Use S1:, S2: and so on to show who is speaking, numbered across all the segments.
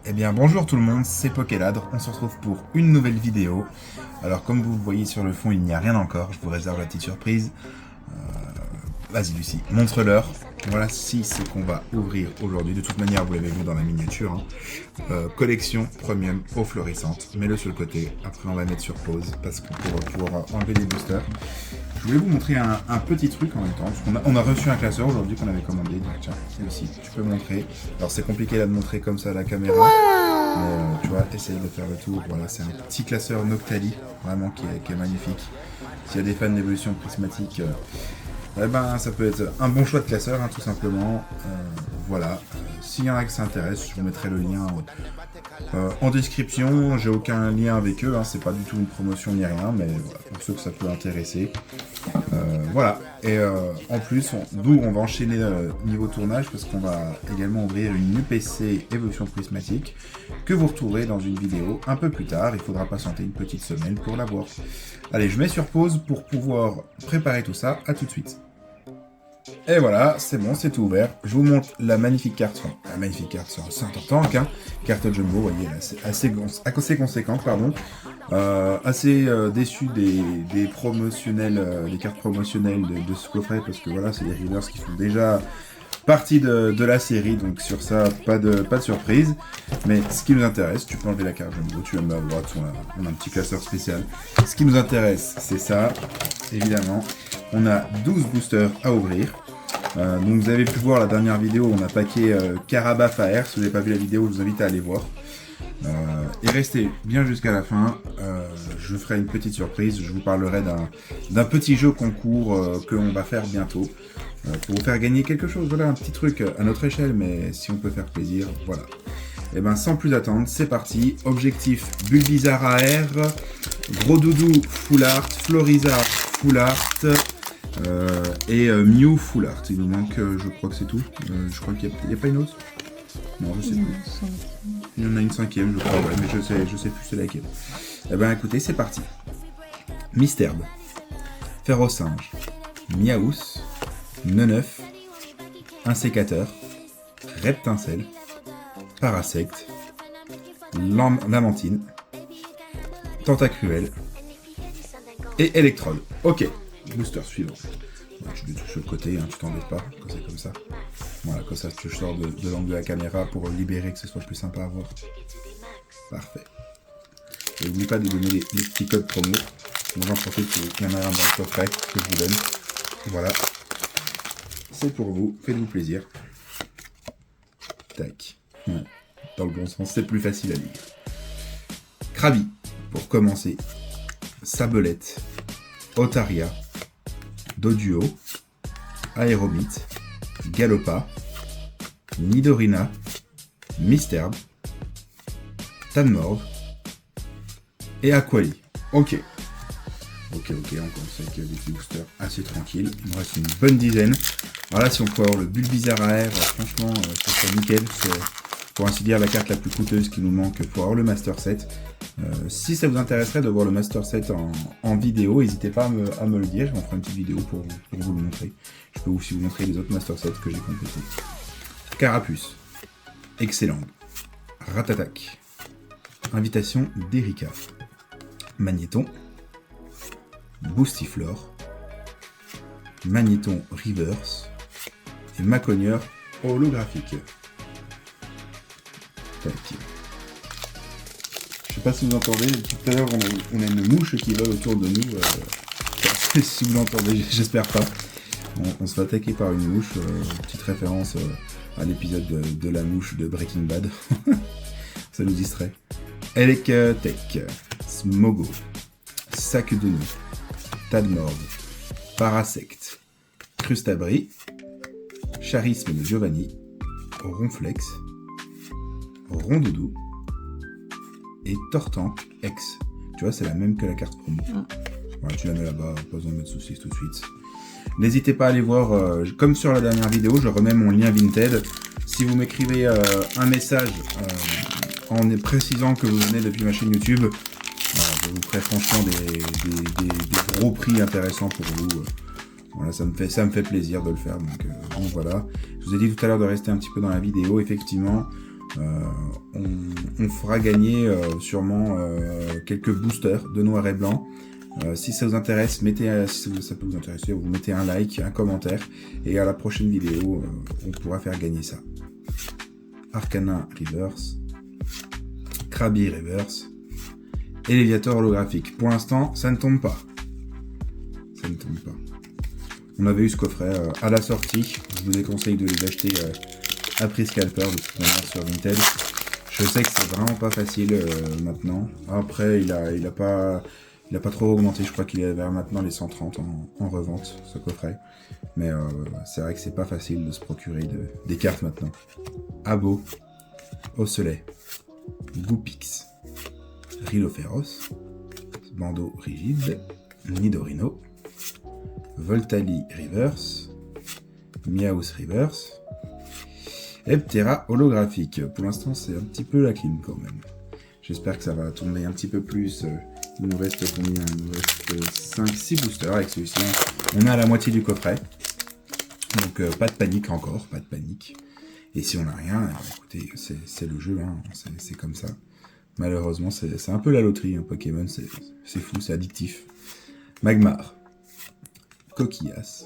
S1: Eh bien bonjour tout le monde, c'est Pokéladre, on se retrouve pour une nouvelle vidéo. Alors comme vous le voyez sur le fond, il n'y a rien encore, je vous réserve la petite surprise. Vas-y Lucie, montre-leur. Voilà si ce qu'on va ouvrir aujourd'hui. De toute manière, vous l'avez vu dans la miniature. Collection premium eau fluorescente. Mets-le sur le côté. Après, on va mettre sur pause parce qu'on va pouvoir enlever les boosters. Je voulais vous montrer un petit truc en même temps. Parce qu'on a reçu un classeur aujourd'hui qu'on avait commandé. Donc tiens, Lucie, tu peux montrer. Alors c'est compliqué là de montrer comme ça à la caméra. Mais tu vois, essaye de faire le tour. Voilà, c'est un petit classeur Noctali. Vraiment qui est magnifique. S'il y a des fans d'évolution prismatique... eh ben, ça peut être un bon choix de classeur, hein, tout simplement. Voilà. S'il y en a qui s'intéressent, je vous mettrai le lien en description. J'ai aucun lien avec eux, hein, c'est pas du tout une promotion ni rien, mais voilà, pour ceux que ça peut intéresser. Voilà. Et en plus, d'où on va enchaîner niveau tournage, parce qu'on va également ouvrir une UPC évolution prismatique que vous retrouverez dans une vidéo un peu plus tard. Il faudra patienter une petite semaine pour la voir. Allez, je mets sur pause pour pouvoir préparer tout ça. À tout de suite. Et voilà, c'est bon, c'est tout ouvert. Je vous montre la magnifique carte. Enfin, la magnifique carte sur un certain tank, hein. Carte jumbo, vous voyez, assez conséquente, pardon. Assez déçu des promotionnels, des cartes promotionnelles de ce coffret, parce que voilà, c'est des readers qui font déjà partie de la série, donc sur ça, pas de surprise. Mais ce qui nous intéresse, tu peux enlever la carte jumbo, tu vas me à droite, on a un petit classeur spécial. Ce qui nous intéresse, c'est ça, évidemment. On a 12 boosters à ouvrir. Donc vous avez pu voir la dernière vidéo, on a packé Carabaf AR. Si vous n'avez pas vu la vidéo, je vous invite à aller voir. Et restez bien jusqu'à la fin. Je ferai une petite surprise. Je vous parlerai d'un petit jeu concours que l'on va faire bientôt. Pour vous faire gagner quelque chose. Voilà, un petit truc à notre échelle, mais si on peut faire plaisir, voilà. Et ben sans plus attendre, c'est parti. Objectif Bulbizarre AR, Gros Doudou Full Art, Florizard Full Art et Mew Full Art. Il nous manque, je crois que c'est tout. Je crois qu'il n'y a pas une autre. Non, je sais plus. Il y en a une cinquième, je crois, ouais, mais je sais plus c'est laquelle. Et ben écoutez, c'est parti. Misterbe, Ferrosinge, Miaous, Neneuf, Insécateur, Reptincelle, Parasect, Lamentine, Tentacruel et Electrode. Ok, booster suivant. Bon, je mets tout sur le côté, hein, tu t'embêtes pas, quand c'est comme ça. Voilà, comme ça je sors de l'angle de la caméra pour libérer, que ce soit plus sympa à voir. Parfait. Et n'oubliez pas de donner les petits codes promo. Donc j'en profite qu'il y en a un dans le coffret que je vous donne. Voilà. C'est pour vous, faites-vous plaisir. Tac. Ouais. Dans le bon sens, c'est plus facile à lire. Krabi, pour commencer. Sabelette, Otaria, Doduo, Aéromite, Galopa, Nidorina, Misterbe, Tanmorve et Aquali. Ok, on commence avec des petits boosters assez tranquilles. Il me reste une bonne dizaine. Alors là, si on peut avoir le Bulbizarre AR, franchement, ça serait nickel. C'est, pour ainsi dire, la carte la plus coûteuse qui nous manque pour avoir le Master Set. Si ça vous intéresserait de voir le Master Set en vidéo, n'hésitez pas à me le dire. Je vais en faire une petite vidéo pour vous le montrer. Je peux aussi vous montrer les autres Master Sets que j'ai complétés. Carapuce, Excellent, Ratatak, Invitation d'Erika, Magnéton, Boostiflore, Magnéton Reverse et Macogneur holographique. Tac. Je sais pas si vous entendez, tout à l'heure on a une mouche qui vole autour de nous. Si vous l'entendez, j'espère pas. On se fait attaquer par une mouche, petite référence à l'épisode de la mouche de Breaking Bad. Ça nous distrait. Elektek, Smogo, Sakudono, Tadmorve, Parasect, Crustabri, Charisme de Giovanni, Ronflex, Rondoudou et Tortank X. Tu vois, c'est la même que la carte promo. Voilà, tu la mets là-bas, pas besoin de mettre saucisse tout de suite. N'hésitez pas à aller voir, comme sur la dernière vidéo, je remets mon lien Vinted. Si vous m'écrivez un message en précisant que vous venez depuis ma chaîne YouTube, je vous ferai franchement des gros prix intéressants pour vous. Voilà, ça me fait plaisir de le faire. Donc voilà. Je vous ai dit tout à l'heure de rester un petit peu dans la vidéo. Effectivement, on fera gagner sûrement quelques boosters de noir et blanc. Si ça vous intéresse, si ça peut vous intéresser, vous mettez un like, un commentaire, et à la prochaine vidéo, on pourra faire gagner ça. Arcana Reverse, Krabi Reverse, et Léviator holographique. Pour l'instant, ça ne tombe pas. Ça ne tombe pas. On avait eu ce coffret à la sortie. Je vous déconseille de les acheter à prix scalper de toute manière sur Vinted. Je sais que c'est vraiment pas facile maintenant. Après, il a pas trop augmenté. Je crois qu'il est vers maintenant les 130 en revente, ce coffret. Mais c'est vrai que c'est pas facile de se procurer des cartes maintenant. Abo, Osselet, Goupix, Riloferos, Bando Rigide, Nidorino, Voltali Reverse, Miaus Reverse, Heptera holographique. Pour l'instant, c'est un petit peu la clim quand même. J'espère que ça va tomber un petit peu plus. Il nous reste combien? Il nous reste 5-6 boosters avec celui-ci. On est à la moitié du coffret. Donc pas de panique encore, pas de panique. Et si on n'a rien, alors, écoutez, c'est le jeu, hein, c'est comme ça. Malheureusement, c'est un peu la loterie, hein, Pokémon, c'est fou, c'est addictif. Magmar, Coquillas,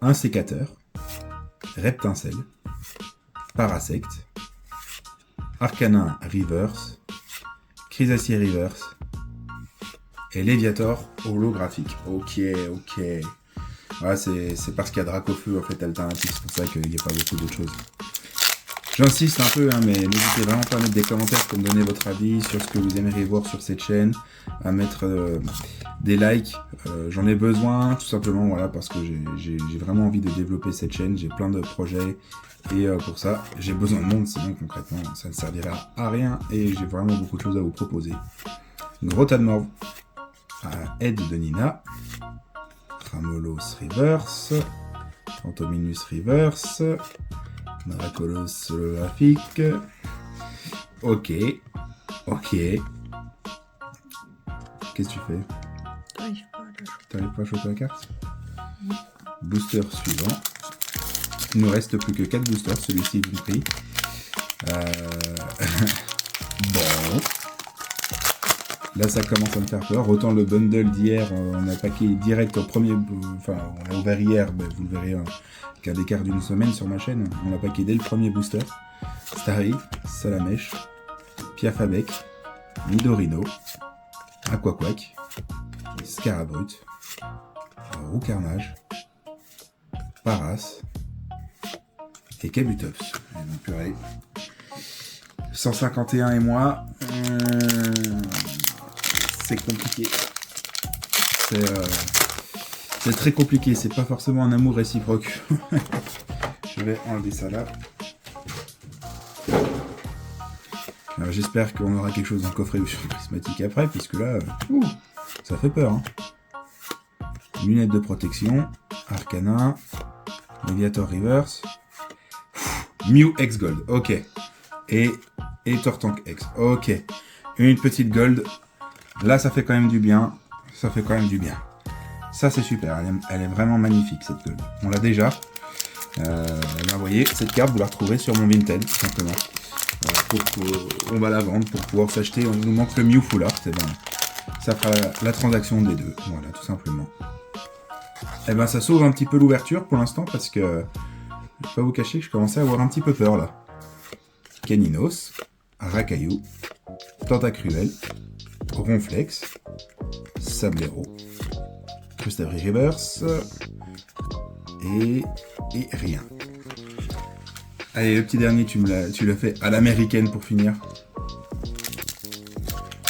S1: un sécateur, Reptincelle, Parasect, Arcana Reverse, Chrysacier Reverse et Léviator holographique. Ok. Voilà, c'est parce qu'il y a Dracofeu en fait alternatif, c'est pour ça qu'il n'y a pas beaucoup d'autres choses. J'insiste un peu, hein, mais n'hésitez vraiment pas à mettre des commentaires pour me donner votre avis sur ce que vous aimeriez voir sur cette chaîne, à mettre des likes. J'en ai besoin, tout simplement, voilà, parce que j'ai vraiment envie de développer cette chaîne, j'ai plein de projets, et pour ça, j'ai besoin de monde, sinon concrètement, ça ne servira à rien, et j'ai vraiment beaucoup de choses à vous proposer. Gros tas de morve, Aide de Nina, Ramolos Reverse, Phantominus Reverse, Dracolos holographique. Ok. Qu'est-ce que tu fais? T'arrives pas à choper la carte? Booster suivant. Il nous reste plus que 4 boosters, celui-ci est compris. Bon. Là, ça commence à me faire peur. Autant le bundle d'hier, on a packé direct au premier... Enfin, on l'a ouvert hier, mais vous le verrez qu'à l'écart d'une semaine sur ma chaîne. On l'a packé dès le premier booster. Starry, Salamèche, Piafabec, Nidorino, Aquaquack, Scarabrut, Roucarnage, Paras et Kabutops. Et purée. 151 et moi... c'est compliqué. C'est très compliqué, c'est pas forcément un amour réciproque. Je vais enlever ça là. Alors j'espère qu'on aura quelque chose dans le coffret prismatique après, puisque là, ça fait peur. Hein. Lunettes de protection, Arcana, Léviator Reverse, Mew X Gold, ok. Et Tortank X, ok. Une petite gold. Là, ça fait quand même du bien. Ça, c'est super. Elle est vraiment magnifique, cette gold. On l'a déjà. Vous voyez, cette carte, vous la retrouverez sur mon Vinted, tout simplement. On va la vendre pour pouvoir s'acheter. Il nous manque le Mew Full Art. Et ben, ça fera la transaction des deux. Voilà, tout simplement. Et ben, ça sauve un petit peu l'ouverture pour l'instant, parce que je vais pas vous cacher que je commençais à avoir un petit peu peur, là. Caninos, Racaillou, Tentacruel, Ronflex, Sablero, Crustabri Reverse et rien. Allez, le petit dernier, tu l'as fait à l'américaine pour finir.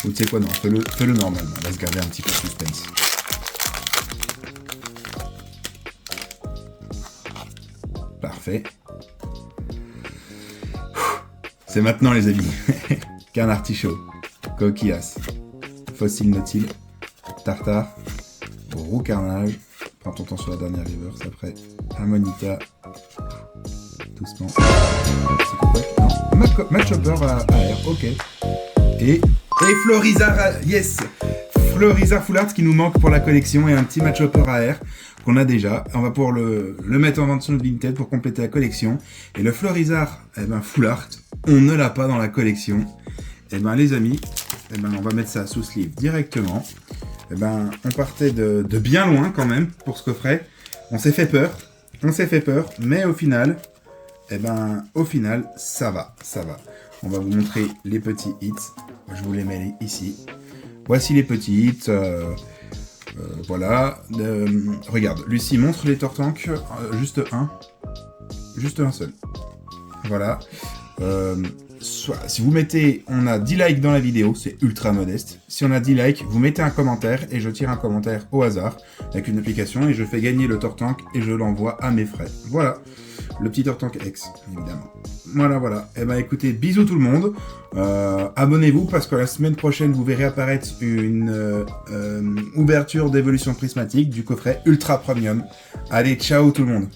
S1: Ou tu sais quoi, non, fais-le normal. On va se garder un petit peu de suspense. Parfait. C'est maintenant, les amis. Qu'un artichaut, Coquillas, Fossile Nautile, Tartare, Roucarnage. Prends ton temps sur la dernière reverse après. Amonita. Doucement. C'est quoi? Non. Matchhopper à air, ok. Et Florizard, yes! Florizard Full Art qui nous manque pour la collection et un petit Matchhopper à air qu'on a déjà. On va pouvoir le mettre en vente sur notre Vinted pour compléter la collection. Et le Florizard Full Art, on ne l'a pas dans la collection. Et ben les amis, et ben on va mettre ça sous sleeve directement. Et ben on partait de bien loin quand même pour ce coffret. On s'est fait peur, mais au final, et ben au final ça va. On va vous montrer les petits hits. Je vous les mets ici. Voici les petits hits. Voilà. Regarde, Lucie montre les Tortank. Juste un seul. Voilà. Si vous mettez, on a 10 likes dans la vidéo, c'est ultra modeste. Si on a 10 likes, vous mettez un commentaire et je tire un commentaire au hasard avec une application et je fais gagner le Tortank et je l'envoie à mes frais. Voilà. Le petit Tortank X, évidemment. Voilà. Eh ben écoutez, bisous tout le monde. Abonnez-vous parce que la semaine prochaine, vous verrez apparaître une ouverture d'évolution prismatique du coffret Ultra Premium. Allez, ciao tout le monde.